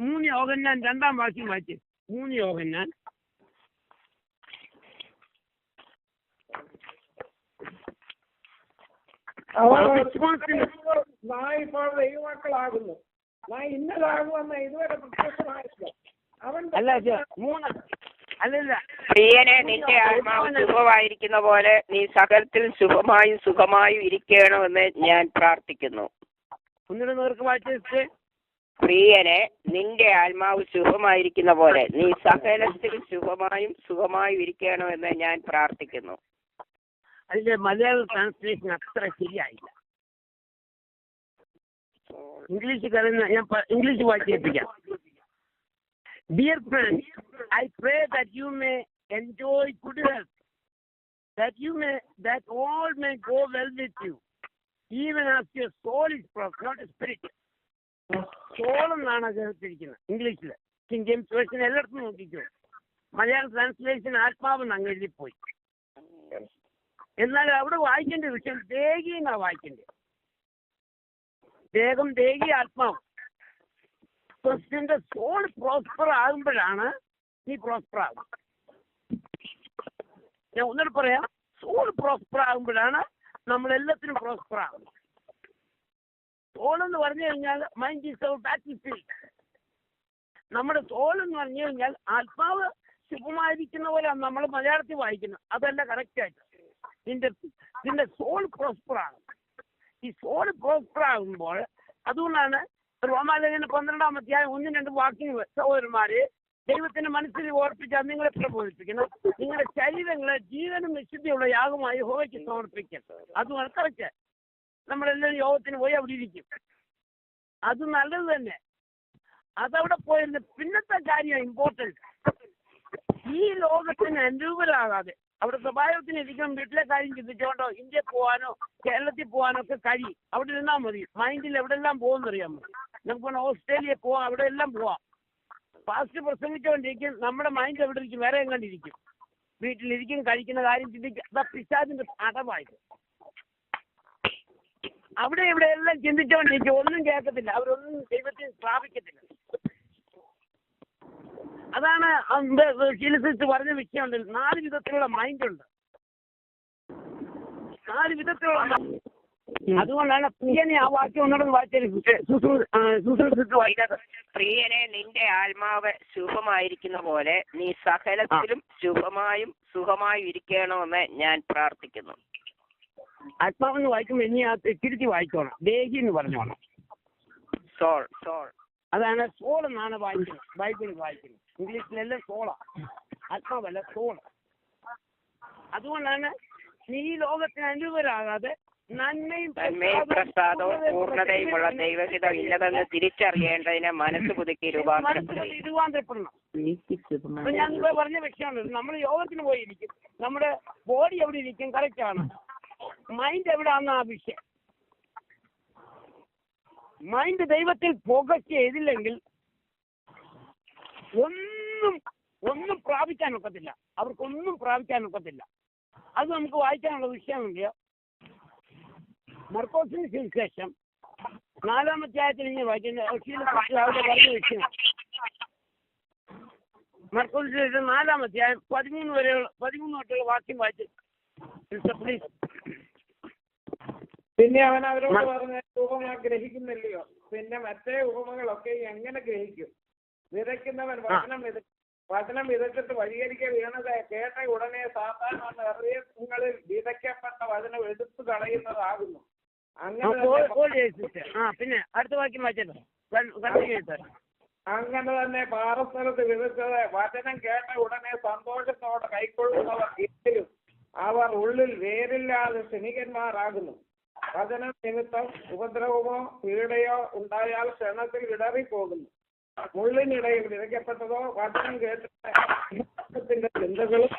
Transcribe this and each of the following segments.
3 യോഹന്നാൻ 2-ാം വാക്യം വായിച്ച്. 3 യോഹന്നാൻ നാം ഇപ്പോൾ ദൈവമക്കളാകുന്നു. നാം ഇന്നതാകുമെന്ന് ഇതുവരെ പ്രത്യക്ഷമായിട്ടില്ല. അവൻ പ്രിയനെ, നിന്റെ ആത്മാവ് സുഖമായിരിക്കുന്ന പോലെ നീ സകലത്തിൽ സുഖമായും ഇരിക്കണമെന്ന് ഞാൻ പ്രാർത്ഥിക്കുന്നു. പ്രിയനെ, നിന്റെ ആത്മാവ് സുഖമായിരിക്കുന്ന പോലെ നീ സകലത്തിൽ സുഖമായും ഇരിക്കണമെന്ന് ഞാൻ പ്രാർത്ഥിക്കുന്നു. അതിന്റെ മലയാള ട്രാൻസ്ലേഷൻ അത്ര ശരിയായില്ല. English വായിച്ചേൽപ്പിക്കാം. Dear friends, I pray that you may enjoy good health, that all may go well with you, even as your soul is prospered, not a spirit. Soul എന്നാണ് ചേർത്തിരിക്കുന്നത് ഇംഗ്ലീഷിൽ. കിങ് ജെയിംസ് വേർഷൻ എല്ലായിടത്തും നോക്കിക്കോ. Malayalam translation ആത്മാവെന്ന് അങ്ങ് എഴുതിപ്പോയി. എന്നാൽ അവിടെ വായിക്കേണ്ട വിഷയം ദേഹി എന്നാ വായിക്കേണ്ടത്. ദേഹം, ദേഹി, ആത്മാവ്. ക്രിസ്ത്യന്റെ സോൾ പ്രോസ്പർ ആകുമ്പോഴാണ് നീ പ്രോസ്പർ ആകും. ഞാൻ ഒന്നുകൂടെ പറയാം. സോൾ പ്രോസ്പർ ആകുമ്പോഴാണ് നമ്മളെല്ലാത്തിനും പ്രോസ്പർ ആകുന്നത്. സോൾ എന്ന് പറഞ്ഞു കഴിഞ്ഞാൽ mind is our battlefield. നമ്മുടെ സോൾ എന്ന് പറഞ്ഞു കഴിഞ്ഞാൽ ആത്മാവ് ശുഭമായിരിക്കുന്ന പോലെ നമ്മൾ മലയാളത്തിൽ വായിക്കുന്നത്. അതല്ല കറക്റ്റായിട്ട്. നിന്റെ സോൾ പ്രോസ്പർ ആകും. ഈ സോൾ പ്രോസ്പർ ആകുമ്പോൾ അതുകൊണ്ടാണ് റോമാലേഖനം 12-ാം അധ്യായം 1-2 വാക്യങ്ങൾ, സഹോദരന്മാരെ, ദൈവത്തിന്റെ മനസ്സിൽ ഓർപ്പിച്ചാൽ നിങ്ങളെ പ്രബോധിപ്പിക്കണം. നിങ്ങളുടെ ശരീരങ്ങളെ ജീവനും വിശുദ്ധിയുള്ള യാഗമായി യഹോവയ്ക്ക് സമർപ്പിക്കണം. അതുമാണ് കറക്റ്റ്. നമ്മളെല്ലാവരും യോഗത്തിന് പോയി അവിടെ ഇരിക്കും. അത് നല്ലത് തന്നെ. അതവിടെ പോയിരുന്ന പിന്നത്തെ കാര്യം ഇമ്പോർട്ടൻറ്റ്. ഈ ലോകത്തിന് അനുരൂപരാകാതെ അവിടെ സ്വഭാവത്തിന് ഇരിക്കണം. വീട്ടിലെ കാര്യം ചിന്തിച്ചുകൊണ്ടോ ഇന്ത്യയിൽ പോകാനോ കേരളത്തിൽ പോകാനോ ഒക്കെ കഴിയും. അവിടെ ഇരുന്നാൽ മതി. മൈൻഡിൽ എവിടെല്ലാം പോകുമെന്നറിയാൻ മതി. നമുക്ക് ഓസ്ട്രേലിയ പോവാം, അവിടെ എല്ലാം പോവാം. ഫാസ്റ്റ് പ്രസംഗിച്ചുകൊണ്ടിരിക്കും. നമ്മുടെ മൈൻഡ് എവിടെ ഇരിക്കും? വേറെ എങ്ങാണ്ടിരിക്കും. വീട്ടിലിരിക്കും, കഴിക്കുന്ന കാര്യം ചിന്തിക്കും. അതാ പിശാചിന്റെ അടവായിട്ട്. അവിടെ ഇവിടെ എല്ലാം ചിന്തിച്ചുകൊണ്ടിരിക്കും. ഒന്നും കേൾക്കത്തില്ല. അവരൊന്നും ദൈവത്തിന് സ്ഥാപിക്കത്തില്ല. അതാണ് ശീലസിച്ച് പറഞ്ഞ വിഷയമുണ്ട്. 4 വിധത്തിലുള്ള മൈൻഡുണ്ട്. 4 വിധത്തിലുള്ള. അതുകൊണ്ടാണ് പ്രിയനെ ആ വാക്യം ഒന്നുകൂടെ വായിക്കാത്തത്. പ്രിയനെ, നിന്റെ ആത്മാവ് ശുഭമായിരിക്കുന്ന പോലെ നീ സകലത്തിലും സുഖമായും ഇരിക്കണമെന്ന് ഞാൻ പ്രാർത്ഥിക്കുന്നു. ആത്മാവെന്ന് വായിക്കുമ്പോൾ ഇനി ആ തിരുത്തി വായിച്ചോണം. ദേഹി എന്ന് പറഞ്ഞോണം. സോൾ. അതാണ് സോൾ എന്നാണ് വായിക്കുന്നത്. ബൈബിളിൽ വായിക്കുന്നത്. ഇംഗ്ലീഷിലെല്ലാം സോളാ, ആത്മാവല്ല സോൾ. അതുകൊണ്ടാണ് നീ ഈ ലോകത്തിന് അനുകൂലരാകാതെ നന്മയും പ്രസാദവും പൂർണ്ണതയുമുള്ള ദൈവഹിതം ഇല്ലതെന്ന് തിരിച്ചറിയേണ്ടതിന് മനസ്സ് പുതുക്കി രൂപാന്തരപ്പെടണം. ഞാൻ ഇപ്പോൾ പറഞ്ഞ വിഷയമാണ്. നമ്മൾ യോഗത്തിന് പോയിരിക്കും. നമ്മുടെ ബോഡി എവിടെ ഇരിക്കും? കറക്റ്റ് ആണ്. മൈൻഡ് എവിടെയാണെന്ന് ആ വിഷയം. മൈൻഡ് ദൈവത്തിൽ ഫോക്കസ് ചെയ്തില്ലെങ്കിൽ ഒന്നും പ്രാപിക്കാനൊക്കത്തില്ല. അവർക്കൊന്നും പ്രാപിക്കാനൊക്കത്തില്ല. അത് നമുക്ക് വായിക്കാനുള്ള വിഷയമില്ല. മർക്കോസിന് സുവിശേഷം 4-ാം അധ്യായത്തിൽ ഇങ്ങനെ വായിക്കുന്ന പറഞ്ഞ വിഷയം. മർക്കോസിന് 4-ാം അധ്യായം 13 തൊട്ടുള്ള വാക്യം വായിച്ച്. പിന്നെ അവൻ അവരോട് പറഞ്ഞ ഉപമ ഗ്രഹിക്കുന്നില്ലയോ? പിന്നെ മറ്റേ ഉപമകളൊക്കെ എങ്ങനെ ഗ്രഹിക്കും? വിതയ്ക്കുന്നവൻ വചനം വിതച്ചിട്ട് വഴിയരികെ വീണത് കേട്ട ഉടനെ സാത്താൻ വന്ന് ഹൃദയങ്ങളിൽ വിതയ്ക്കപ്പെട്ട വചനം എടുത്തു കളയുന്നതാകുന്നു. പിന്നെ അടുത്ത വാക്യം വായിച്ചത്. അങ്ങനെ തന്നെ പാറസ്ഥലത്ത് വിതച്ചത് വചനം കേട്ട ഉടനെ സന്തോഷത്തോടെ കൈക്കൊള്ളുന്നവർ എങ്കിലും അവർ ഉള്ളിൽ വേരില്ലാതെ ക്ഷണികന്മാരാകുന്നു. വചനം നിമിത്തം ഉപദ്രവമോ പീഡയോ ഉണ്ടായാൽ ക്ഷണത്തിൽ ഇടറിപ്പോകുന്നു. മുള്ളിനിടയിൽ വിതയ്ക്കപ്പെട്ടതോ വചനം കേട്ടിട്ട് ചിന്തകളും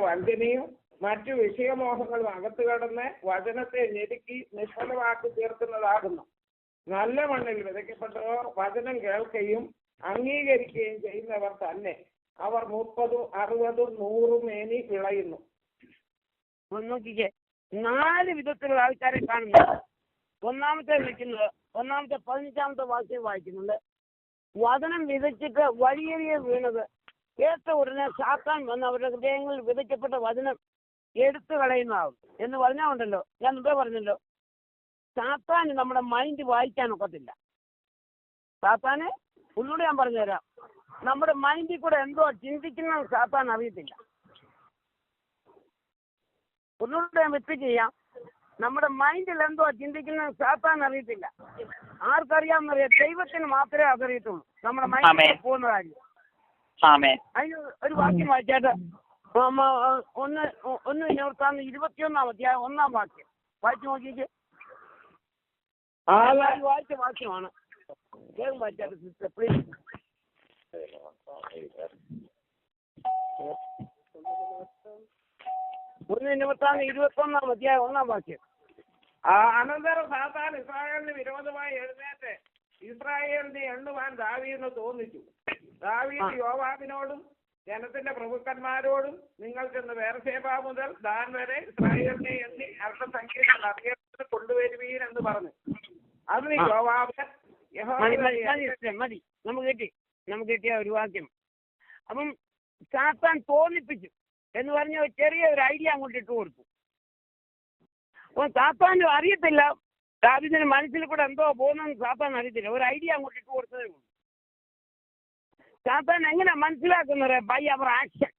വഞ്ചനയും മറ്റു വിഷയമോഹങ്ങളും അകത്തു കടന്ന് വചനത്തെ ഞെരുക്കി നിഷ്ഫലമാക്കി തീർക്കുന്നതാകുന്നു. നല്ല മണ്ണിൽ വിതയ്ക്കപ്പെട്ടതോ വചനം കേൾക്കുകയും അംഗീകരിക്കുകയും ചെയ്യുന്നവർ തന്നെ. അവർ 30, 60, 100 മേനി വിളയുന്നു. നോക്കിക്കേ, 4 വിധത്തിലുള്ള ആൾക്കാരെ കാണുന്നു. ഒന്നാമത്തെ 15-ാമത്തെ വാക്യം വായിക്കുന്നുണ്ട്. വചനം വിതച്ചിട്ട് വഴിയേറിയ വീണത് കേട്ട ഉടനെ സാത്താൻ വന്ന് അവരുടെ ഹൃദയങ്ങളിൽ വിതയ്ക്കപ്പെട്ട വചനം എടുത്തു കളയുന്നതാവും എന്ന് പറഞ്ഞാൽ ഉണ്ടല്ലോ, ഞാൻ മുമ്പേ പറഞ്ഞല്ലോ, സാത്താന് നമ്മുടെ മൈൻഡ് വായിക്കാനൊക്കത്തില്ല. സാത്താന് ഒന്നുകൂടെ ഞാൻ പറഞ്ഞുതരാം, നമ്മുടെ മൈൻഡിൽ കൂടെ എന്തോ ചിന്തിക്കുന്നത് സാത്താൻ അറിയത്തില്ല. ഒന്നുകൂടെ ഞാൻ റിപ്പീറ്റ് ചെയ്യാം, നമ്മുടെ മൈൻഡിൽ എന്തോ ചിന്തിക്കുന്നത് സാത്താൻ അറിയത്തില്ല. ആർക്കറിയാമെന്നറിയാം? ദൈവത്തിന് മാത്രമേ അതറിയത്തുള്ളൂ നമ്മുടെ മൈൻഡിൽ പോകുന്ന കാര്യം. അതിന് ഒരു വാക്യം വായിച്ചാട്ട് 1 21 അധ്യായം 1 വാക്യം വായിച്ചു നോക്കിയിട്ട്. വായിച്ച വാക്യമാണ്. വേഗം വായിച്ചാട്ട് സിസ്റ്റർ പ്ലീസ്. 1 അധ്യായം 1 വാക്യം. അനന്തരം സാത്താൻ ഇസ്രായേലിന് വിരോധമായി എഴുന്നേറ്റ് ഇസ്രായേലിനെ എണ്ണുവാൻ ദാവീദിന് തോന്നിച്ചു. ദാവീദ് യോവാബിനോടും ജനത്തിന്റെ പ്രഭുക്കന്മാരോടും നിങ്ങൾ ചെന്ന് ബേർശേബ മുതൽ ദാൻ വരെ ഇസ്രായേലിനെ എണ്ണി അവരുടെ സംഖ്യകൾ അറിയത്തിന് കൊണ്ടുവരുവീൻ എന്ന് പറഞ്ഞു. അതിന് യോവാബ് മതി, നമുക്ക് കിട്ടിയ ഒരു വാക്യം. അപ്പം സാത്താൻ തോന്നിപ്പിച്ചു എന്ന് പറഞ്ഞ ചെറിയ ഒരു ഐഡിയ അങ്ങോട്ട് ഇട്ട് കൊടുത്തു. അപ്പൊ സാത്താൻ അറിയത്തില്ല, ദാവീദിന് മനസ്സിൽ കൂടെ എന്തോ പോകുന്നെന്ന് സാത്താൻ അറിയത്തില്ല. ഒരു ഐഡിയ അങ്ങോട്ട് ഇട്ട് കൊടുത്തതേ ഉള്ളൂ. സാത്താൻ എങ്ങനെ മനസ്സിലാക്കുന്നത്? By our action.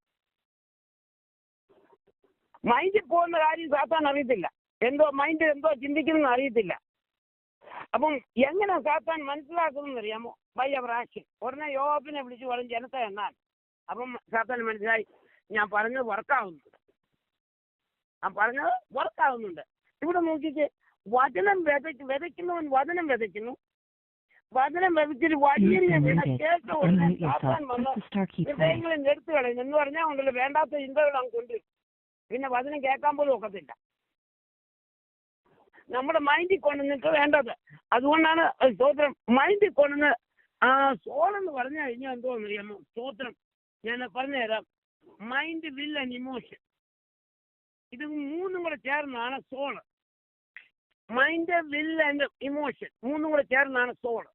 മൈൻഡിൽ പോകുന്ന കാര്യം സാത്താൻ അറിയത്തില്ല, മൈൻഡിൽ എന്തോ ചിന്തിക്കുന്നതെന്ന് അറിയത്തില്ല. അപ്പം എങ്ങനെ സാത്താൻ മനസ്സിലാക്കുന്നതെന്ന് അറിയാമോ? By our action. ഉടനെ യോവാബിനെ വിളിച്ചു പറഞ്ഞു ജനത്തെ എണ്ണാൻ. അപ്പം സാത്താൻ മനസ്സിലായി, ഞാൻ പറഞ്ഞത് വർക്കാവുന്നുണ്ട്. ഇവിടെ നോക്കിയിട്ട് വചനം വിതയ്ക്കുന്നവൻ വചനം വിതയ്ക്കുന്നു. വചനം വിതച്ചിട്ട് വഴിയെ കേട്ട ഉടനെ സാത്താൻ വന്ന് ഹൃദയങ്ങളിൽ എടുത്തു കളയുന്നു എന്ന് പറഞ്ഞാൽ ഉണ്ടല്ലോ, വേണ്ടാത്ത ചിന്തകൾ അങ്ങ് കൊണ്ടുവരും. പിന്നെ വചനം കേൾക്കാൻ പോലും ഒക്കത്തില്ല. നമ്മുടെ മൈൻഡിൽ കൊണ്ടുവന്നിട്ട് വേണ്ടത്. അതുകൊണ്ടാണ് സ്തോത്രം മൈൻഡിൽ കൊണ്ടുവന്ന് സോളെന്ന് പറഞ്ഞു കഴിഞ്ഞാൽ എന്തോന്ന് അറിയാമോ? സ്തോത്രം ഞാൻ പറഞ്ഞുതരാം. മൈൻഡ്, വിൽ ആൻഡ് ഇമോഷൻ, ഇത് മൂന്നും കൂടെ ചേർന്നാണ് soul. Mind, will and emotion മൂന്നും കൂടെ ചേർന്നാണ് സോള്.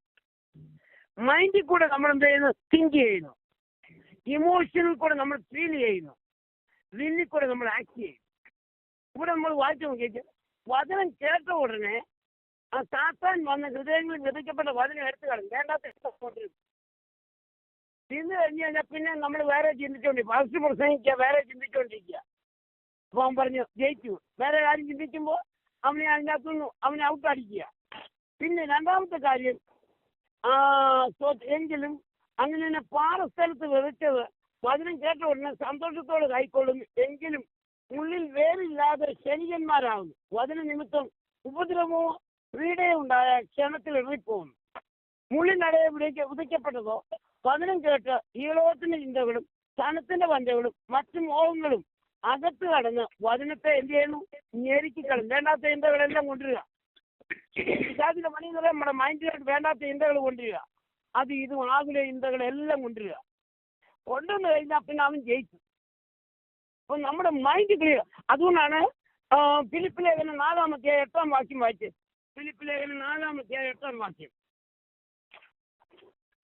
മൈൻഡിൽ കൂടെ നമ്മൾ എന്ത് ചെയ്യുന്നു? തിങ്ക് ചെയ്യുന്നു. ഇമോഷനിൽ കൂടെ നമ്മൾ ഫീൽ ചെയ്യുന്നു. വില്ലിൽ കൂടെ നമ്മൾ ആക്ട് ചെയ്യുന്നു. ഇവിടെ നമ്മൾ വായിച്ചു നോക്കിയിട്ട് വചനം കേട്ട ഉടനെ ആ സാത്താൻ വന്ന ഹൃദയങ്ങളിൽ വിതയ്ക്കപ്പെട്ട വചനം എടുത്തു കളഞ്ഞു. വേണ്ടാത്ത തിന്നു കഴിഞ്ഞ് കഴിഞ്ഞാൽ പിന്നെ നമ്മൾ വേറെ ചിന്തിച്ചുകൊണ്ടിരിക്കുക. ഫസ്റ്റ് പ്രസംഗിക്കുക, വേറെ ചിന്തിച്ചുകൊണ്ടിരിക്കുക. അപ്പോൾ അവൻ പറഞ്ഞു ജയിച്ചു. വേറെ കാര്യം ചിന്തിക്കുമ്പോൾ അവനെ ഔട്ട് അടിക്കുക. പിന്നെ രണ്ടാമത്തെ കാര്യം, എങ്കിലും അങ്ങനെ തന്നെ പാറസ്ഥലത്ത് വിതച്ചത് വചനം കേട്ട ഉടനെ സന്തോഷത്തോടെ കൈക്കൊള്ളുന്നു. എങ്കിലും ഉള്ളിൽ വേരില്ലാതെ ശനികന്മാരാകുന്നു. വചന നിമിത്തം ഉപദ്രവമോ പീഡയോ ഉണ്ടായ ക്ഷണത്തിൽ ഇറങ്ങിപ്പോകുന്നു. മുള്ളിനടയെ വിധിക്കപ്പെട്ടതോ വചനം കേട്ട് ഈളോത്തിന്റെ ചിന്തകളും ധനത്തിന്റെ പഞ്ചകളും മറ്റു മോഹങ്ങളും അകത്ത് കടന്ന് വചനത്തെ എന്ത് ചെയ്യുന്നു? ഞെരുക്കിക്കളയും. വേണ്ടാത്ത ചിന്തകളെല്ലാം കൊണ്ടുവരിക. പിശാചിന്റെ പണി എന്ന് പറയാൻ നമ്മുടെ മൈൻഡിലോട്ട് വേണ്ടാത്ത ചിന്തകൾ കൊണ്ടുവരിക. ഇതും ആകുല ചിന്തകളെല്ലാം കൊണ്ടുവരിക. കൊണ്ടുവന്ന് കഴിഞ്ഞാൽ പിന്നെ അവൻ ജയിച്ചു. അപ്പൊ നമ്മുടെ മൈൻഡ് ക്ലിയർ. അതുകൊണ്ടാണ് ഫിലിപ്പ് ലേഖനം 4-8 വാക്യം വായിച്ചത്. ഫിലിപ്പ് ലേഖനം 4-8 വാക്യം.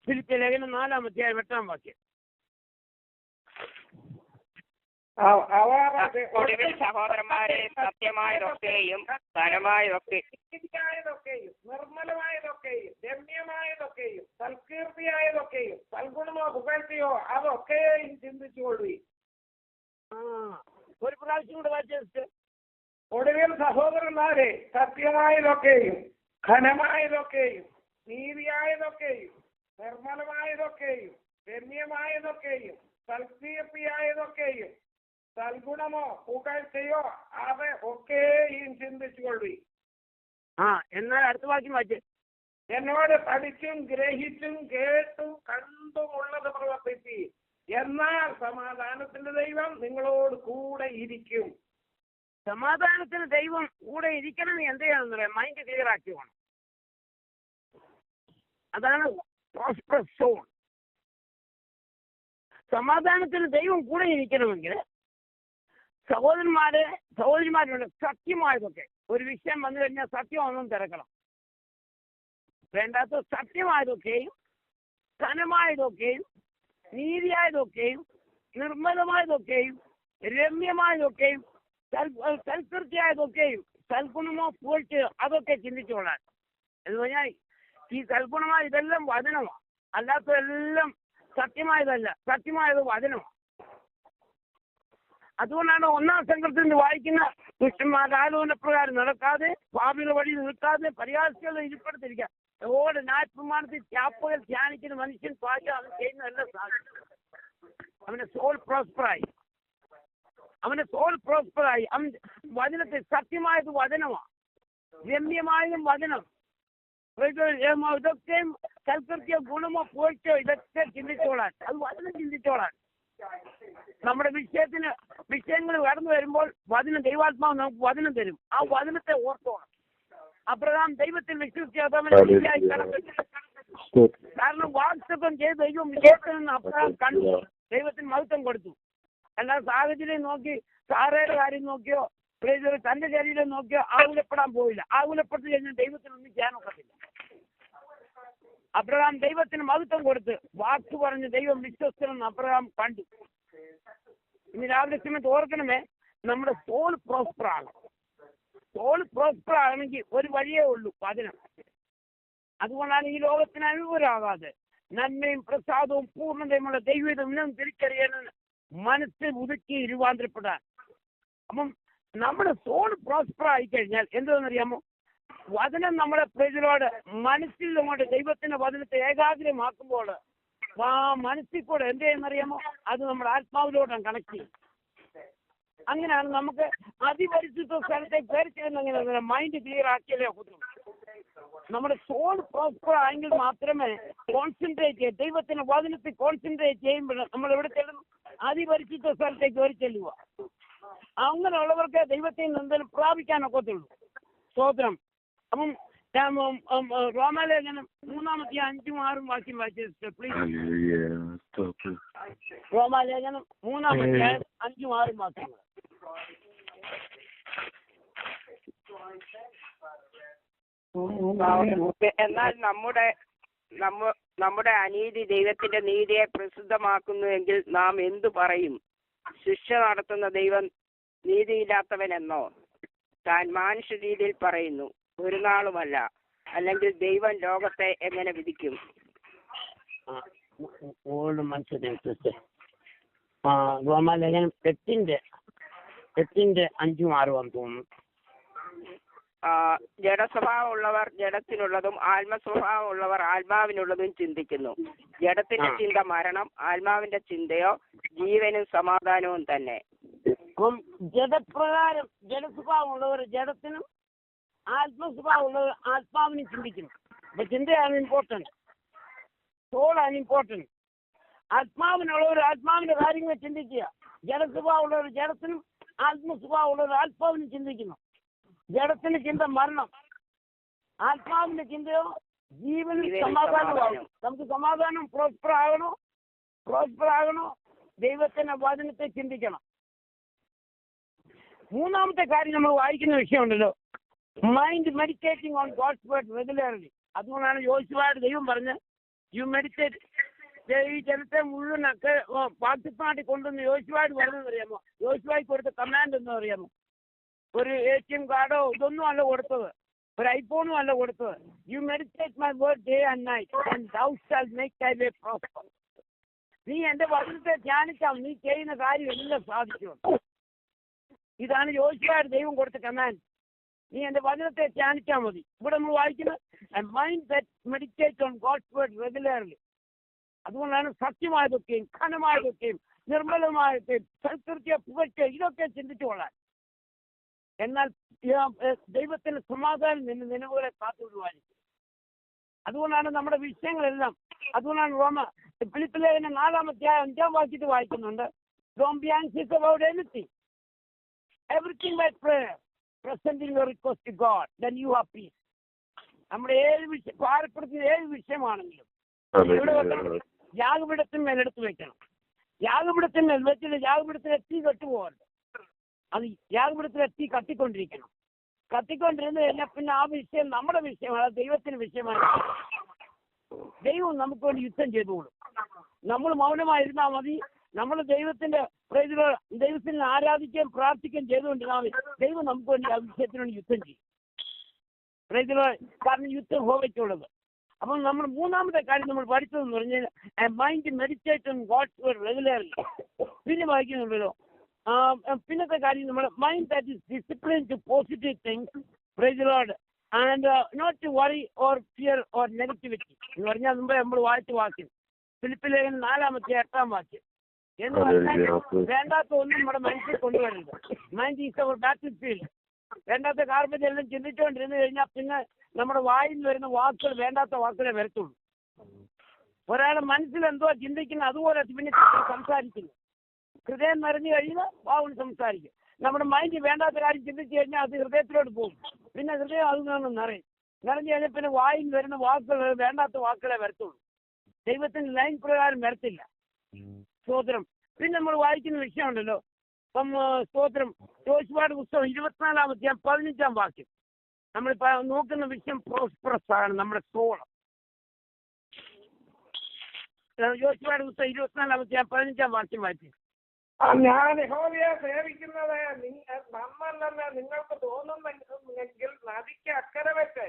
ഫിലിപ്പ് ലേഖനം 4-8 വാക്യം. ഒടുവിൽ സഹോദരന്മാരെ സത്യമായതൊക്കെയും ധനമായതൊക്കെയും നിർമ്മലമായതൊക്കെയും രമ്യമായതൊക്കെയും സൽകീർത്തിയായതൊക്കെയും സൽഗുണമോ പുകഴ്ചയോ അതൊക്കെയും ചിന്തിച്ചുകൊള്ളു. ഒരു പ്രാവശ്യം കൂടെ വായിച്ച ഒടുവിൽ സഹോദരന്മാരെ സത്യമായതൊക്കെയും ഘനമായതൊക്കെയും നീതിയായതൊക്കെയും നിർമ്മലമായതൊക്കെയും രമ്യമായതൊക്കെയും സൽകീർത്തിയായതൊക്കെയും സൽഗുണമോ പുകഴ്ചയോ അവ ഒക്കെയും ചിന്തിച്ചുകൊള്ളു. എന്നാൽ അടുത്ത വാക്യം വായിച്ച് എന്നോട് പഠിച്ചും ഗ്രഹിച്ചും കേട്ടും കണ്ടുമുള്ളത് പ്രവർത്തിച്ച്, എന്നാൽ സമാധാനത്തിന്റെ ദൈവം നിങ്ങളോട് കൂടെ ഇരിക്കും. സമാധാനത്തിന് ദൈവം കൂടെ ഇരിക്കണം. എന്ത് ചെയ്യണമെന്ന് പറയാം? മൈൻഡ് ക്ലിയർ ആക്കി വേണം. അതാണ് പ്രോസ്പെറസ് സോൾ. സമാധാനത്തിന് ദൈവം കൂടെ ഇരിക്കണമെങ്കിൽ സഹോദരിമാരുണ്ട് സത്യമായതൊക്കെ. ഒരു വിഷയം വന്നു കഴിഞ്ഞാൽ സത്യമാണെന്നും തിരക്കണം. വേണ്ടാത്ത സത്യമായതൊക്കെയും ഘനമായതൊക്കെയും നീതിയായതൊക്കെയും നിർമ്മലമായതൊക്കെയും രമ്യമായതൊക്കെയും സൽകൃത്യായതൊക്കെയും സൽഗുണമോ പുകഴ്ചയോ അതൊക്കെ ചിന്തിച്ചോളാൻ. എന്ന് പറഞ്ഞാൽ ഈ സൽഗുണമായ ഇതെല്ലാം വചനമാണ്, അല്ലാത്തതെല്ലാം സത്യമായതല്ല. സത്യമായത് വചനമാണ്. അതുകൊണ്ടാണ് 1-ാം സങ്കീർത്തനത്തിൽ വായിക്കുന്ന ദുഷ്ടന്മാരുടെ ആലോചന പ്രകാരം നടക്കാതെ, പാപികളുടെ വഴി നിൽക്കാതെ, പരിഹാസികളുടെ ഇരിപ്പെടുത്തിരിക്കുക. ഓരോ ന്യായപ്രമാണത്തിൽ ചാപ്പകൾ ധ്യാനിക്കുന്ന മനുഷ്യൻ പാചകം അവൻ ചെയ്യുന്നതെല്ലാം സാധിക്കും. അവന്റെ സോൾ പ്രോസ്പറായി. അവൻ വചനത്തിൽ സത്യമായത് വചനമാണ്, രമ്യമായതും വചനം. ഇതൊക്കെയും സൽകൃത്യോ ഗുണമോ പുകഴ്ചയോ ഇതൊക്കെ ചിന്തിച്ചോളാൻ. അത് വചനം ചിന്തിച്ചോളാൻ. നമ്മുടെ വിഷയങ്ങൾ കടന്നു വരുമ്പോൾ ദൈവാത്മാവ് നമുക്ക് വചനം തരും. ആ വചനത്തെ ഓർത്തോണം. അബ്രഹാം ദൈവത്തിൽ വിശ്വസിച്ചവൻ ശരിയായി കണക്കിട്ടു. കാരണം വാഗ്ദത്തം ചെയ്ത് ദൈവം വിശ്വസിച്ചെന്ന് അബ്രഹാം കണ്ടു, ദൈവത്തിന് മഹത്വം കൊടുത്തു. അല്ലാതെ സാഹചര്യം നോക്കി, സാറയുടെ കാര്യം നോക്കിയോ തന്റെ ശരീരം നോക്കിയോ ആകുലപ്പെടാൻ പോയില്ല. ആകുലപ്പെട്ട് കഴിഞ്ഞാൽ ദൈവത്തിനൊന്നും ചെയ്യാനൊക്കത്തില്ല. അബ്രഹാം ദൈവത്തിന് മഹത്വം കൊടുത്ത് വാക്ക് പറഞ്ഞ് ദൈവം വിശ്വസിച്ചെന്ന് അബ്രഹാം കണ്ടു. ഇനി രാവിലെ സമയത്ത് ഓർക്കണമേ, നമ്മുടെ സോൾ പ്രോസ്പർ ആണ്. സോൾ പ്രോസ്പർ ആണെങ്കിൽ ഒരു വഴിയേ ഉള്ളൂ, വചനം. അതുകൊണ്ടാണ് ഈ ലോകത്തിന് അനുകൂലമാകാതെ നന്മയും പ്രസാദവും പൂർണ്ണതയുമുള്ള ദൈവം തിരിച്ചറിയാൻ മനസ്സ് പുതുക്കി രൂപാന്തരപ്പെടാൻ. അപ്പം നമ്മുടെ സോൾ പ്രോസ്പർ ആയി കഴിഞ്ഞാൽ എന്താണെന്നറിയാമോ? വചനം നമ്മളെ പ്രജകളോട് മനസ്സിൽ അങ്ങോട്ട് ദൈവത്തിന്റെ വചനത്തെ ഏകാഗ്രമാക്കുമ്പോൾ ആ മനസ്സിൽ കൂടെ എന്ത് ചെയ്യുന്നറിയാമോ? അത് നമ്മുടെ ആത്മാവിലോട്ടാണ് കണക്ട് ചെയ്യും. അങ്ങനെയാണ് നമുക്ക് അതിപരിശുദ്ധ സ്ഥലത്തേക്ക് കയറി ചെയ്യുന്ന. അങ്ങനെ മൈൻഡ് ക്ലിയർ ആക്കിയാലേ ഒക്കത്തുള്ളൂ. നമ്മുടെ സോൾ പ്രോസ്പർ ആയെങ്കിൽ മാത്രമേ കോൺസെൻട്രേറ്റ് ചെയ്യും. ദൈവത്തിന്റെ വചനത്തിൽ കോൺസെൻട്രേറ്റ് ചെയ്യുമ്പോൾ നമ്മൾ എവിടെ ചെല്ലുന്നു? അതിപരിശുദ്ധ സ്ഥലത്തേക്ക് കയറി ചെല്ലുക. അങ്ങനെയുള്ളവർക്ക് ദൈവത്തിൽ നിന്ന് എന്തെങ്കിലും പ്രാപിക്കാനൊക്കത്തുള്ളൂ. സ്തോത്രം. അപ്പം റോമാലേഖനം 3-5-6 വാക്യം വായിച്ചു പ്ലീസ്. റോമാലേഖനം 3-5-6 വാക്യങ്ങൾ. എന്നാൽ നമ്മുടെ അനീതി ദൈവത്തിന്റെ നീതിയെ പ്രസിദ്ധമാക്കുന്നുവെങ്കിൽ നാം എന്തു പറയും? ശിക്ഷ നടത്തുന്ന ദൈവം നീതിയില്ലാത്തവനെന്നോ? താൻ മനുഷ്യ രീതിയിൽ പറയുന്നു, ഒരു നാളുമല്ല. അല്ലെങ്കിൽ ദൈവം ലോകത്തെ എങ്ങനെ വിധിക്കും? റോമാലേഖനം 8-5-6 തോന്നുന്നു. ജഡസ്വഭാവമുള്ളവർ ജഡത്തിനുള്ളതും ആത്മസ്വഭാവമുള്ളവർ ആത്മാവിനുള്ളതും ചിന്തിക്കുന്നു. ജഡത്തിന്റെ ചിന്ത മരണം, ആത്മാവിന്റെ ചിന്തയോ ജീവനും സമാധാനവും തന്നെ. അപ്പം ജഡപ്രകാരം ജഡസ്വഭാവമുള്ളവർ ജഡത്തിനും ആത്മസ്വഭാവമുള്ളവർ ആത്മാവിനും ചിന്തിക്കുന്നു. അപ്പൊ ചിന്തയാണ് ഇമ്പോർട്ടന്റ്, സോളാണ് ഇമ്പോർട്ടന്റ്. ആത്മാവിനുള്ളവർ ആത്മാവിന്റെ കാര്യങ്ങൾ ചിന്തിക്കുക. ജഡസ്വഭാവമുള്ളവർ ജഡത്തിനും ആത്മസ്വഭാവമുള്ളവർ ആത്മാവിനും ചിന്തിക്കുന്നു. ജഡത്തിന്റെ ചിന്ത മരണം, ആത്മാവിന്റെ ചിന്തയോ ജീവനും സമാധാനമാകും. നമുക്ക് സമാധാനം പ്രോസ്പർ ആകണോ ദൈവത്തിന്റെ വചനത്തെ ചിന്തിക്കണം. മൂന്നാമത്തെ കാര്യം നമ്മൾ വായിക്കുന്ന വിഷയമുണ്ടല്ലോ, mind meditating on God's word regularly. അതുകൊണ്ടാണ് യോശുവയോട് ദൈവം പറഞ്ഞ് യു മെഡിറ്റേറ്റ്. ഈ ജനത്തെ മുഴുവനൊക്കെ പാകിസ്ഥാനിൽ കൊണ്ടുവന്ന് യോശുവയോട് പറഞ്ഞതെന്ന് അറിയാമോ? യോശുവയ്ക്ക് കൊടുത്ത കമാൻഡ് എന്ന് അറിയാമോ? ഒരു ATM കാർഡോ ഇതൊന്നും അല്ല കൊടുത്തത്, ഒരു ഐഫോണും അല്ല കൊടുത്തത്. U meditate my word day and night and thou shalt make thy way prosper. നീ എന്റെ വചനത്തെ ധ്യാനിച്ചാൽ നീ ചെയ്യുന്ന കാര്യം എല്ലാം സാധിക്കും. ഇതാണ് യോശുവയോട് ദൈവം കൊടുത്ത കമാൻഡ്. നീ എന്റെ വചനത്തെ ധ്യാനിച്ചാൽ മതി. ഇവിടെ നമ്മൾ വായിക്കുന്നത് mind that meditate on God's word regularly. അതുകൊണ്ടാണ് സത്യമായതൊക്കെയും ഘനമായതൊക്കെയും നിർമ്മലമായതൊക്കെയും സൽകൃത്യ പുകഴ്ച ഇതൊക്കെ ചിന്തിച്ചു കൊള്ളാൻ. എന്നാൽ ദൈവത്തിന്റെ സമാധാനം നിലപോലെ കാത്തുകൊള്ളുവാനും. അതുകൊണ്ടാണ് നമ്മുടെ വിഷയങ്ങളെല്ലാം. അതുകൊണ്ടാണ് ഫിലിപ്പിലേഖനം 4-5 വാക്യത്തിൽ വായിക്കുന്നുണ്ട്, Don't be anxious about anything. Everything by prayer, presenting your request to God, then you have peace. നമ്മുടെ ഭാരപ്പെടുത്തുന്ന ഏത് വിഷയമാണെങ്കിലും ഇവിടെ വെക്കണം, യാഗപീഠത്തിന്മേൽ എടുത്തു വെക്കണം. യാഗപീഠത്തിന്മേൽ വെച്ചിട്ട് യാഗപീഠത്തിൽ തീ കെട്ടുപോകരുത്. അത് യാഗപീഠത്തിൽ തീ കത്തിക്കൊണ്ടിരിക്കണം. കഴിഞ്ഞാൽ പിന്നെ ആ വിഷയം നമ്മുടെ വിഷയമാണ്, അത് ദൈവത്തിന്റെ വിഷയമാണ്. ദൈവം നമുക്ക് വേണ്ടി യുദ്ധം ചെയ്തുകൊള്ളും. നമ്മൾ മൗനമായിരുന്നാൽ മതി. നമ്മൾ ദൈവത്തിന്റെ ദൈവത്തിന് ആരാധിക്കുകയും പ്രാർത്ഥിക്കുകയും ചെയ്തുകൊണ്ടിരുന്നാൽ മതി. ദൈവം നമുക്ക് വേണ്ടി ആ വിഷയത്തിന് വേണ്ടി യുദ്ധം ചെയ്യും. കാരണം യുദ്ധം ഹോവയ്ക്കുള്ളത്. അപ്പം നമ്മൾ മൂന്നാമത്തെ കാര്യം നമ്മൾ പഠിച്ചതെന്ന് പറഞ്ഞാൽ mind meditate on God's word regularly. പിന്നെ വായിക്കുന്നുണ്ടല്ലോ പിന്നത്തെ കാര്യം നമ്മുടെ mind that is discipline to positive things praise the Lord and not to worry or fear or negativity എന്ന് പറഞ്ഞാൽ മുമ്പേ നമ്മൾ വായിച്ച വാക്യം ഫിലിപ്പി ലേഖനം 4-8 വാക്യം എന്ന് പറഞ്ഞാൽ വേണ്ടാത്ത ഒന്നും നമ്മുടെ മനസ്സിൽ കൊണ്ടുവരുന്നത്. Mind is our battlefield. വേണ്ടാത്ത കാർപ്പറ്റ് എല്ലാം ചിന്തിച്ചുകൊണ്ടിരുന്നു കഴിഞ്ഞാൽ പിന്നെ നമ്മുടെ വായിൽ വരുന്ന വാക്കുകൾ വേണ്ടാത്ത വാക്കുകളെ വരത്തുള്ളൂ. ഒരാളുടെ മനസ്സിൽ എന്തോ ചിന്തിക്കുന്നത് അതുപോലെ പിന്നെ സംസാരിക്കുന്നു. ഹൃദയം നിറഞ്ഞു കഴിയുന്ന വാവുകൾ സംസാരിക്കും. നമ്മുടെ മൈൻഡ് വേണ്ടാത്ത കാര്യം ചിന്തിച്ചു കഴിഞ്ഞാൽ അത് ഹൃദയത്തിലോട്ട് പോകും. പിന്നെ ഹൃദയം അതിൽ നിന്ന് നിറഞ്ഞു കഴിഞ്ഞാൽ പിന്നെ വായിൽ വരുന്ന വാക്കുകൾ വേണ്ടാത്ത വാക്കുകളെ വരത്തുള്ളൂ. ദൈവത്തിന്റെ ലൈൻ പ്രകാരം വരത്തില്ല. സ്തോത്രം. പിന്നെ നമ്മൾ വായിക്കുന്ന വിഷയമുണ്ടല്ലോ ഇപ്പം സ്തോത്രം യോശുവയുടെ പുസ്തകം 24-15 വാക്യം. നമ്മളിപ്പോ നോക്കുന്ന വിഷയം പ്രോസ്പറസ് ആണ് നമ്മുടെ സോളം. യോശുവയുടെ പുസ്തകം 24-15 വാക്യം വായിച്ചു. ഞാൻ യഹോവയെ സേവിക്കുന്നത് നന്നല്ലെന്ന് നിങ്ങൾക്ക് തോന്നുന്നെങ്കിൽ നദിക്ക് അക്കരെ വെച്ച്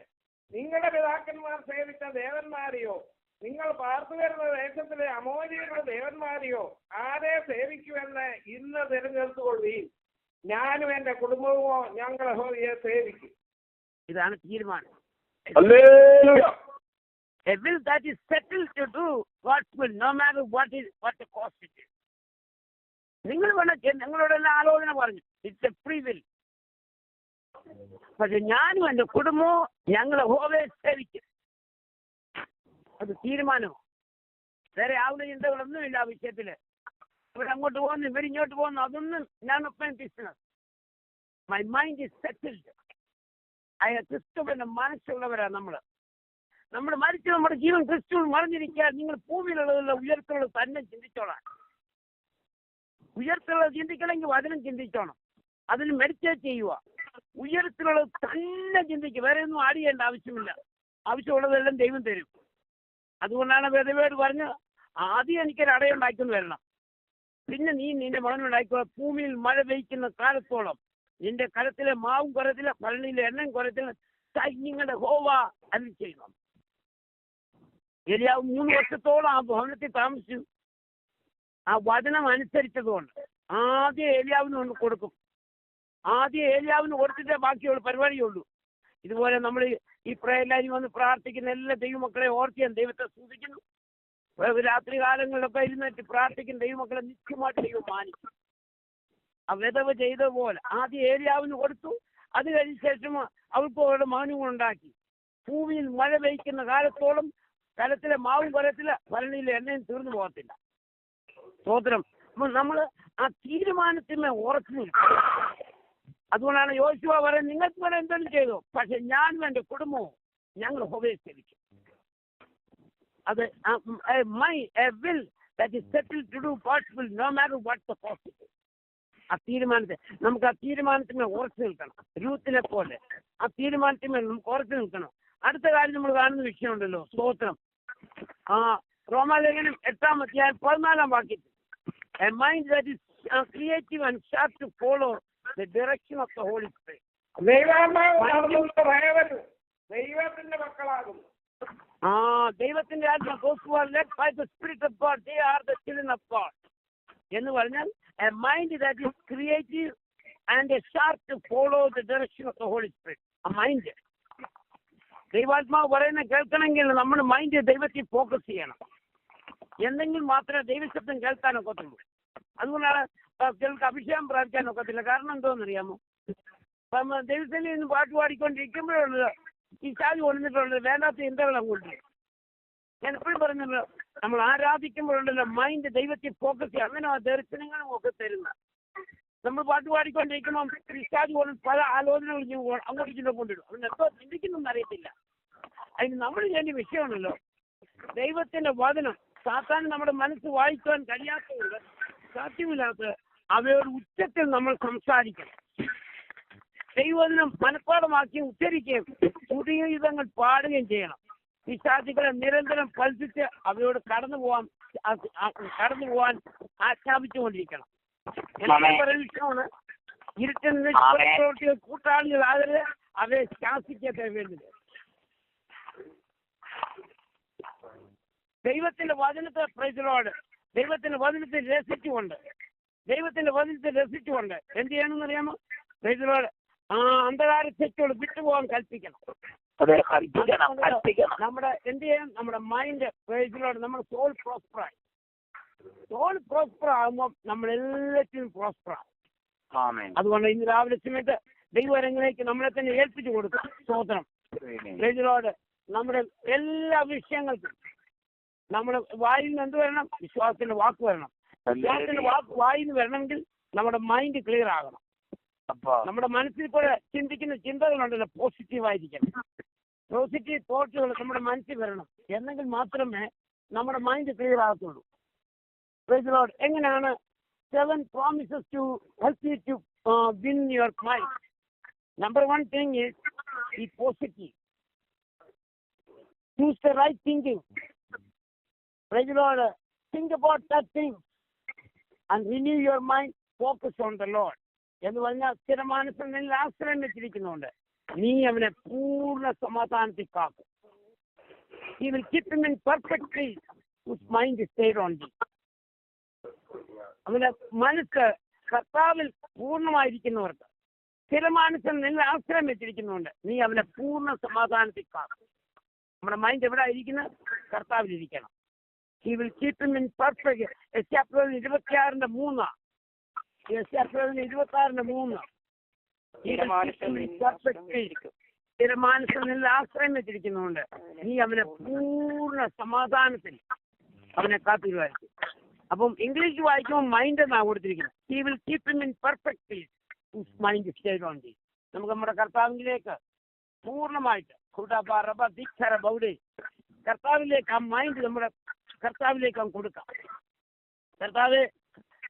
നിങ്ങളുടെ പിതാക്കന്മാർ സേവിച്ച ദേവന്മാരെയോ നിങ്ങൾ പാർത്തു വരുന്ന ദേശത്തിലെ അമോരിയുടെ ദേവന്മാരെയോ ആരെ സേവിക്കുമെന്ന് ഇന്ന് തിരഞ്ഞെടുത്തുകൊള്ളുകയും ഞാനും എന്റെ കുടുംബവുമോ ഞങ്ങൾ യഹോവയെ സേവിക്കും. ഇതാണ് തീരുമാനം. A will that is settled to do what will, no matter what the cost it is. നിങ്ങൾ വേണം നിങ്ങളോടെല്ലാം ആലോചന പറഞ്ഞു. It's A free will. പക്ഷെ ഞാനും എന്റെ കുടുംബവും ഞങ്ങൾ യഹോവയെ സേവിക്കും. അത് തീരുമാനമോ? വേറെ ആവുന്ന ചിന്തകളൊന്നുമില്ല ആ വിഷയത്തില്. ഇവരങ്ങോട്ട് പോകുന്നു ഇവരിങ്ങോട്ട് പോകുന്നു അതൊന്നും ഞാൻ ഒപ്പം business. My mind is settled. ക്രിസ്തുവിന്റെ മനസ്സുള്ളവരാ നമ്മള്. നമ്മൾ മരിച്ചു നമ്മുടെ ജീവൻ ക്രിസ്തുവിൽ മറിഞ്ഞിരിക്കാൻ നിങ്ങൾ ഭൂമിയിലുള്ളതല്ല ഉയർത്തുള്ളത് തന്നെ ചിന്തിച്ചോളാം. ഉയർത്തുള്ളത് ചിന്തിക്കണമെങ്കിൽ വചനം ചിന്തിച്ചോണം. അതിന് മെഡിറ്റേറ്റ് ചെയ്യുക. ഉയർത്തുള്ളത് തന്നെ ചിന്തിക്കുക. വേറെ ഒന്നും ആഡ് ചെയ്യേണ്ട ആവശ്യമില്ല. ആവശ്യമുള്ളതെല്ലാം ദൈവം തരും. അതുകൊണ്ടാണ് വേദവേട് പറഞ്ഞ് ആദ്യം എനിക്കൊരു അടയുണ്ടാക്കുന്നു വരണം. പിന്നെ നീ നിന്റെ മകനുണ്ടാക്കുക. ഭൂമിയിൽ മഴ പെയ്ക്കുന്ന കാലത്തോളം നിന്റെ കരത്തിലെ മാവും കുറത്തില്ല പള്ളിയിലെ എണ്ണയും കുറത്തില്ല സൈന്യങ്ങളുടെ ഹോവ അരുളി ചെയ്യണം. ഏലിയാവ് 3 വർഷത്തോളം ആ ഭവനത്തിൽ താമസിച്ചു. ആ വചനം അനുസരിച്ചതുകൊണ്ട് ആദ്യം ഏലിയാവിന് കൊണ്ട് കൊടുക്കും. ആദ്യം ഏലിയാവിന് കൊടുത്തിട്ടേ ബാക്കിയുള്ള പരിപാടിയുള്ളൂ. ഇതുപോലെ നമ്മൾ ഈ പ്രേയലായി വന്ന് പ്രാർത്ഥിക്കുന്ന എല്ലാ ദൈവമക്കളെ ഓർത്തിയാൻ ദൈവത്തെ സ്തുതിക്കുന്നു. രാത്രി കാലങ്ങളിലൊക്കെ ഇരുന്നിട്ട് പ്രാർത്ഥിക്കുന്ന ദൈവമക്കളെ നിത്യമായിട്ട് ദൈവം മാനിക്കും. ആ വിധവ ചെയ്ത പോലെ ആദ്യം ഏലിയാവിന് കൊടുത്തു. അത് കഴിഞ്ഞ ശേഷം അവൾക്ക് അവരുടെ മകനും ഉണ്ടാക്കി. ഭൂമിയിൽ മഴ പെയ്ക്കുന്ന കാലത്തോളം കലത്തിലെ മാവും കൊലത്തിലെ ഭരണിയിലെ എണ്ണയും തീർന്നു പോകത്തില്ല. സ്തോത്രം. അപ്പൊ നമ്മൾ ആ തീരുമാനത്തിന്മേൽ ഉറച്ചു നിൽക്കും. അതുകൊണ്ടാണ് യോശുവ പറയുന്നത് നിങ്ങൾക്ക് വേണം എന്തെങ്കിലും ചെയ്തോ, പക്ഷെ ഞാനും എന്റെ കുടുംബവും ഞങ്ങൾ യഹോവയെ സേവിക്കും. അത് will that is settled to do God's will no matter what the cost is. ആ തീരുമാനത്തെ നമുക്ക് ആ തീരുമാനത്തിന്മേൽ ഉറച്ചു നിൽക്കണം. രൂത്തിനെ പോലെ ആ തീരുമാനത്തിന്മേൽ നമുക്ക് ഉറച്ചു നിൽക്കണം. അടുത്ത കാര്യം നമ്മൾ കാണുന്ന വിഷയമുണ്ടല്ലോ സ്തോത്രം. റോമാലേഖനം 8-14 വാക്യത്തിൽ a mind that is creative and sharp to follow the direction of the Holy Spirit. ദൈവത്തിന്റെ മക്കളാകും. ദൈവത്തിന്റെ ആത്മ those who are led by the Spirit of God, they are the children of God. എന്ന് പറഞ്ഞാൽ a mind that is creative and a sharp to follow the direction of the Holy Spirit. ആ mind ദൈവാത്മാവ് പറയുന്ന കേൾക്കണമെങ്കിൽ നമ്മുടെ mind ദൈവത്തിൽ focus ചെയ്യണം. എന്തെങ്കിലും മാത്രമേ ദൈവശബ്ദം കേൾക്കാനൊക്കത്തുള്ളൂ. അതുകൊണ്ടാണ് ചിലർക്ക് അഭിഷേകം പ്രാപിക്കാൻ ഒക്കത്തില്ല. കാരണം എന്തോന്നറിയാമോ? ദൈവത്തിൽ നിന്ന് പാട്ട് പാടിക്കൊണ്ടിരിക്കുമ്പോഴുള്ളത് ഈ ചാതി കൊണ്ടിട്ടുള്ളത് വേണ്ടാത്ത ചിന്തകൾ അങ്ങോട്ട്. ഞാൻ എപ്പോഴും പറയുന്നല്ലോ നമ്മൾ ആരാധിക്കുമ്പോഴുണ്ടല്ലോ മൈൻഡ് ദൈവത്തിൽ ഫോക്കസ് ചെയ്യുക. അങ്ങനെ ആ ദർശനങ്ങളും ഒക്കെ തരുന്ന നമ്മൾ പാട്ട് പാടിക്കൊണ്ടിരിക്കുമ്പോൾ ചാതി കൊണ്ട് പല ആലോചനകൾ അങ്ങോട്ട് ചിന്ത കൊണ്ടിടും. അതുകൊണ്ട് എന്തോ ചിന്തിക്കുന്നൊന്നും അറിയത്തില്ല. അതിന് നമ്മൾ ചെയ്യേണ്ട വിഷയമാണല്ലോ ദൈവത്തിന്റെ വചനം. സാത്താൻ നമ്മുടെ മനസ്സ് വായിക്കാൻ കഴിയാത്തതുകൊണ്ട് സാധ്യമില്ലാത്ത അവയോട് ഉച്ചത്തിൽ നമ്മൾ സംസാരിക്കണം. ദൈവവചനം മനഃപ്പാഠമാക്കി ഉച്ചരിക്കുകയും പുതിയ ഗീതങ്ങൾ പാടുകയും ചെയ്യണം. പിശാചുക്കളെ നിരന്തരം ഫലിപ്പിച്ച് അവരോട് കടന്നു പോവാൻ ആജ്ഞാപിച്ചുകൊണ്ടിരിക്കണം. എന്റെ വിഷയമാണ് ഇരുട്ടിൽ പ്രവർത്തികൾ കൂട്ടാളികളാകരുത്, അവയെ ശാസിക്കട്ടെ വേണ്ടത്. ദൈവത്തിന്റെ വചനത്തെ പ്രൈസലോട് ദൈവത്തിന്റെ വചനത്തെ രസിച്ചുകൊണ്ട് എന്ത് ചെയ്യണമെന്ന് അറിയാമോ? പ്രൈസലോട് അന്ധകാര ശക്തിയോട് വിട്ടുപോകാൻ കൽപ്പിക്കണം. നമ്മുടെ എന്ത് ചെയ്യണം? നമ്മുടെ മൈൻഡ് പ്രൈസലോട് നമ്മുടെ സോൾ പ്രോസ്പർ ആകുമ്പോൾ നമ്മളെല്ലാത്തിനും പ്രോസ്പർ ആകും. അതുകൊണ്ട് ഇന്ന് രാവിലെ സമയത്ത് ദൈവരംഗിലേക്ക് നമ്മളെ തന്നെ ഏൽപ്പിച്ചു കൊടുക്കും. സ്തോത്രം. പ്രൈസലോട് നമ്മുടെ എല്ലാ വിഷയങ്ങൾക്കും നമ്മുടെ വായിൽ നിന്ന് എന്ത് വരണം? വിശ്വാസത്തിന്റെ വാക്ക് വരണം. വിശ്വാസത്തിന്റെ വാക്ക് വായിൽ നിന്ന് വരണമെങ്കിൽ നമ്മുടെ മൈൻഡ് ക്ലിയർ ആകണം. നമ്മുടെ മനസ്സിൽ കൂടെ ചിന്തിക്കുന്ന ചിന്തകളുണ്ടല്ലോ, പോസിറ്റീവായിരിക്കണം. പോസിറ്റീവ് തോട്ടുകൾ നമ്മുടെ മനസ്സിൽ വരണം. എന്നെങ്കിൽ മാത്രമേ നമ്മുടെ മൈൻഡ് ക്ലിയർ ആകത്തുള്ളൂ. Praise the Lord. എങ്ങനെയാണ് 7 promises to help you to win your mind? Number 1 thing is be positive. Choose the right thinking. Praise the Lord. Think about that thing and renew your mind. Focus on the Lord. എന്ന് പറഞ്ഞാൽ സ്ഥിരമാനസം നിന്നിൽ ആശ്രയം വെച്ചിരിക്കുന്നുണ്ട്. നീ അവനെ പൂർണ്ണ സമാധാനത്തിൽ കാക്കും. He will keep him in perfect peace whose mind is stayed on thee. അവന്റെ മനസ്സ് കർത്താവിൽ പൂർണ്ണമായിരിക്കുന്നവർക്ക് സ്ഥിരമാനസം നിന്നിൽ ആശ്രയം വെച്ചിരിക്കുന്നുണ്ട്. നീ അവനെ പൂർണ്ണ സമാധാനത്തിൽ കാക്കും. നമ്മുടെ മൈൻഡ് എവിടെ ആയിരിക്കുന്നത്? കർത്താവിലിരിക്കണം. He will keep him in perfect. എസ്യാപ്രവചനം 26:3. എസ്യാപ്രവചനം 26:3. സ്ഥിരമാനസം നിന്നിൽ ആശ്രയം വെച്ചിരിക്കുന്നുണ്ട്. നീ അവനെ പൂർണ്ണ സമാധാനത്തിൽ അവനെ കാത്തിരുവായിരിക്കും. അപ്പം ഇംഗ്ലീഷ് വായിക്കുമ്പോൾ മൈൻഡ് എന്നാണ് കൊടുത്തിരിക്കുന്നത്. He will keep him in perfect peace whose mind is stayed on thee. നമുക്ക് നമ്മുടെ കർത്താവിലേക്ക് പൂർണ്ണമായിട്ട് കർത്താവിലേക്ക് ആ മൈൻഡ് നമ്മുടെ കർത്താവിലേക്ക് കൊടുക്കാം. കർത്താവ്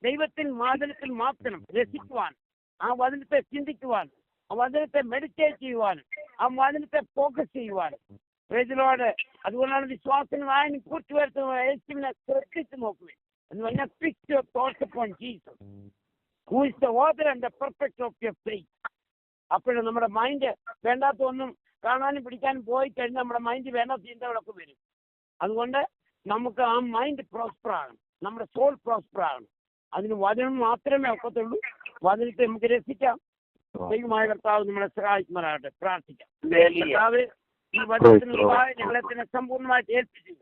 ദൈവത്തിൻ വചനത്തിൽ മാത്രം രസിക്കുവാൻ, ആ വചനത്തെ ചിന്തിക്കുവാൻ, ആ വചനത്തെ മെഡിറ്റേറ്റ് ചെയ്യുവാനും, ആ വചനത്തെ ഫോക്കസ് ചെയ്യുവാനും. Price the Lord. അതുകൊണ്ടാണ് വിശ്വാസത്തിന് വായന കൂട്ടുവരുത്തുന്നത്. യേശുവിനെ ശ്രദ്ധിച്ചു നോക്കുകയും എന്ന് പറഞ്ഞാൽ fix your thoughts upon Jesus who is the author and the perfect of your faith. അപ്പോഴും നമ്മുടെ മൈൻഡ് വേണ്ടാത്തൊന്നും കാണാനും പിടിക്കാനും പോയി കഴിഞ്ഞാൽ നമ്മുടെ മൈൻഡ് വേണ്ടാത്ത ചിന്തകളൊക്കെ വരും. അതുകൊണ്ട് നമുക്ക് ആ മൈൻഡ് പ്രോസ്പർ ആകണം, നമ്മുടെ സോൾ പ്രോസ്പർ ആകണം. അതിന് വചനം മാത്രമേ ഒക്കത്തുള്ളൂ. വചനത്തെ നമുക്ക് രസിക്കാം. ദൈവമായ കർത്താവ് നമ്മളെ സഹായിക്കുമാറാകട്ടെ. പ്രാർത്ഥിക്കാം. കർത്താവ്, ഈ വചനത്തിന് ഞങ്ങളെ തന്നെ സമ്പൂർണ്ണമായിട്ട് ഏൽപ്പിച്ചു.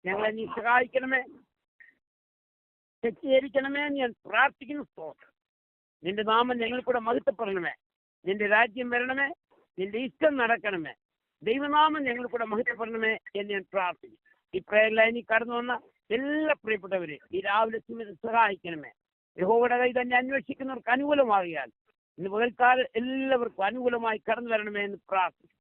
ഞങ്ങളെ നീ സഹായിക്കണമേ, ശക്തീകരിക്കണമേ എന്ന് ഞാൻ പ്രാർത്ഥിക്കുന്നു. സ്തോത്രം. നിന്റെ നാമം ഞങ്ങൾ കൂടെ മഹത്വപ്പെടണമേ. നിന്റെ രാജ്യം വരണമേ. നിന്റെ ഇഷ്ടം നടക്കണമേ. ദൈവനാമം ഞങ്ങൾ കൂടെ മഹത്വപ്പെടണമേ എന്ന് ഞാൻ പ്രാർത്ഥിക്കുന്നു. ഈ പ്രയർ ലൈനിൽ കടന്നു വന്ന എല്ലാ പ്രിയപ്പെട്ടവരെ ഈ രാവിലെ സമയത്ത് സഹായിക്കണമേ. യഹോവയുടെ കൈ തന്നെ അന്വേഷിക്കുന്നവർക്ക് അനുകൂലമാകിയാൽ ഇന്ന് പകൽക്കാലം എല്ലാവർക്കും അനുകൂലമായി കടന്നു വരണമേ എന്ന് പ്രാർത്ഥിക്കുന്നു.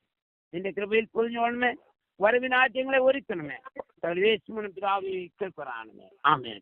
നിന്റെ കൃപയിൽ പൊതിഞ്ഞോണമേ. വരവിനാദ്യങ്ങളെ ഒരുക്കണമേ. സർവേശ്വരനും പിതാവേ കേൾപ്പറാണമേ. ആമേൻ.